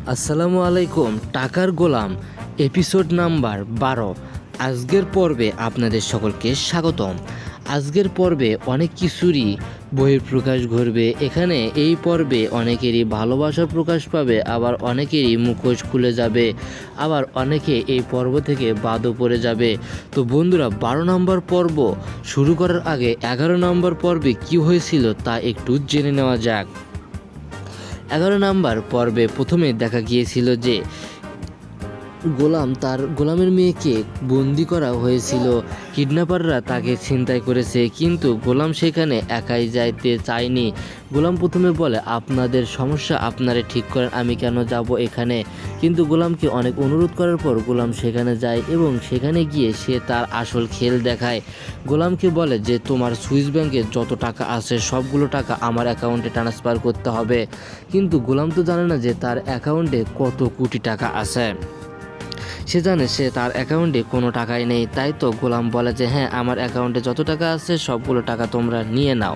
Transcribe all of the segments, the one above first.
আসসালামু আলাইকুম। টাকার গোলাম এপিসোড নাম্বার 12। আজকের পর্বে আপনাদের সকলকে স্বাগতম। আজকের পর্বে অনেক কিছুরই বহিঃপ্রকাশ ঘটবে। এখানে এই পর্বে অনেকেরই ভালোবাসা প্রকাশ পাবে, আবার অনেকেরই মুখোশ খুলে যাবে, আবার অনেকে এই পর্ব থেকে বাদও পড়ে যাবে। তো বন্ধুরা, 12 নম্বর পর্ব শুরু করার আগে 11 নম্বর পর্বে কি হয়েছিল তা একটু জেনে নেওয়া যাক। 11 নম্বর পর্বে প্রথমে দেখা গিয়েছিল যে গোলামের মেয়েকে বন্দি করা হয়েছিল। কিডন্যাপাররা তাকে ছিনতাই করেছে, কিন্তু গোলাম সেখানে একাই যাইতে চায়নি। গোলাম প্রথমে বলে, আপনাদের সমস্যা আপনারা ঠিক করেন, আমি কেন যাব এখানে। কিন্তু গোলামকে অনেক অনুরোধ করার পর গোলাম সেখানে যায় এবং সেখানে গিয়ে সে তার আসল খেল দেখায়। গোলামকে বলে যে তোমার সুইস ব্যাংকে যত টাকা আছে সবগুলো টাকা আমার অ্যাকাউন্টে ট্রান্সফার করতে হবে। কিন্তু গোলাম তো জানে না যে তার অ্যাকাউন্টে কত কোটি টাকা আছে। সে জানে সে তার অ্যাকাউন্টে কোনো টাকাই নেই। তাই তো গোলাম বলে যে হ্যাঁ, আমার অ্যাকাউন্টে যত টাকা আছে সবগুলো টাকা তোমরা নিয়ে নাও।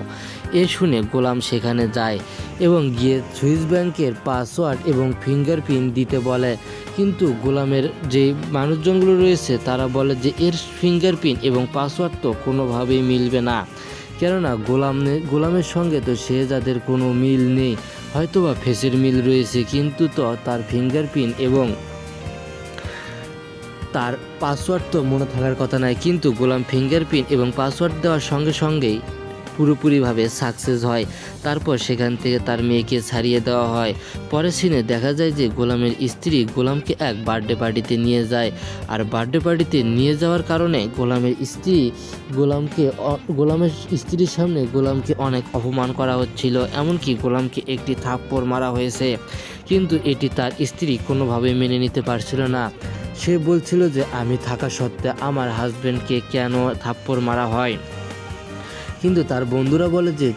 এ শুনে গোলাম সেখানে যায় এবং গিয়ে সুইস ব্যাংকের পাসওয়ার্ড এবং ফিঙ্গারপ্রিন্ট দিতে বলে। কিন্তু গোলামের যে মানুষজনগুলো রয়েছে তারা বলে যে এর ফিঙ্গারপ্রিন্ট এবং পাসওয়ার্ড তো কোনোভাবেই মিলবে না, কেননা গোলামের সঙ্গে তো শেহজাদের কোনো মিল নেই। হয়তোবা ফেসের মিল রয়েছে, কিন্তু তো তার ফিঙ্গারপ্রিন্ট এবং তার পাসওয়ার্ড তো মনে থাকার কথা নয়। কিন্তু গোলাম ফিঙ্গারপ্রিন্ট এবং পাসওয়ার্ড দেওয়ার সঙ্গে সঙ্গেই পুরোপুরিভাবে সাকসেস হয়। তারপর সেখান থেকে তার মেয়েকে ছাড়িয়ে দেওয়া হয়। পরের সিনে দেখা যায় যে গোলামের স্ত্রী গোলামকে এক বার্থডে পার্টিতে নিয়ে যায়। আর বার্থডে পার্টিতে নিয়ে যাওয়ার কারণে গোলামের স্ত্রীর সামনে গোলামকে অনেক অপমান করা হচ্ছিল, এমনকি গোলামকে একটি থাপ্পড় মারা হয়েছে। কিন্তু এটি তার স্ত্রী কোনোভাবেই মেনে নিতে পারছিল না। সে বলছিল যে আমি থাকা সত্ত্বে আমার হাজব্যান্ডকে কেন থাপ্পড় মারা হয়। কিন্তু তার বন্ধুরা বলে যে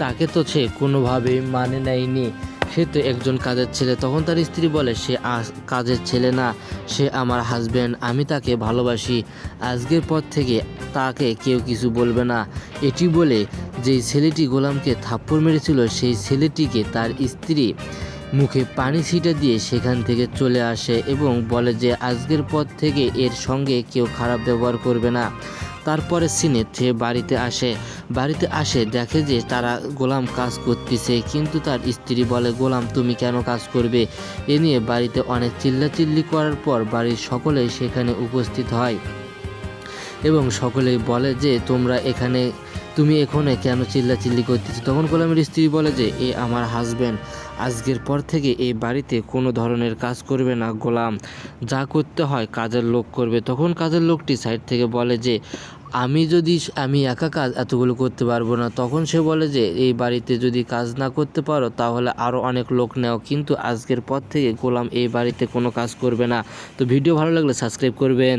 তাকে তো সে কোনোভাবেই মানে নেয়নি, সে তো একজন কাজের ছেলে। তখন তার স্ত্রী বলে সে কাজের ছেলে না, সে আমার হাজব্যান্ড, আমি তাকে ভালোবাসি। আজকের পর থেকে তাকে কেউ কিছু বলবে না। এটি বলে যেই ছেলেটি গোলামকে থাপ্পড় মেরেছিল সেই ছেলেটিকে তার স্ত্রী মুখে পানি ছিটা দিয়ে সেখান থেকে চলে আসে এবং বলে যে আজকের পর থেকে এর সঙ্গে কেউ খারাপ ব্যবহার করবে না। তারপরে সিনে সে বাড়িতে আসে দেখে যে তারা গোলাম কাজ করতেছে, কিন্তু তার স্ত্রী বলে গোলাম তুমি কেন কাজ করবে। এ নিয়ে বাড়িতে অনেক চিল্লাচিল্লি করার পর বাড়ির সকলেই সেখানে উপস্থিত হয় এবং সকলেই বলে যে তুমি এখানে কেন চিল্লাচিল্লি করতেছো। তখন গোলামের স্ত্রী বলে যে এ আমার হাজব্যান্ড, আজকের পর থেকে এই বাড়িতে কোনো ধরনের কাজ করবে না গোলাম, যা করতে হয় কাজের লোক করবে। তখন কাজের লোকটি সাইড থেকে বলে যে আমি একা কাজ এতগুলো করতে পারবো না। তখন সে বলে যে এই বাড়িতে যদি কাজ না করতে পারো তাহলে আরও অনেক লোক নেও, কিন্তু আজকের পর থেকে গোলাম এই বাড়িতে কোনো কাজ করবে না। তো ভিডিও ভালো লাগলে সাবস্ক্রাইব করবেন।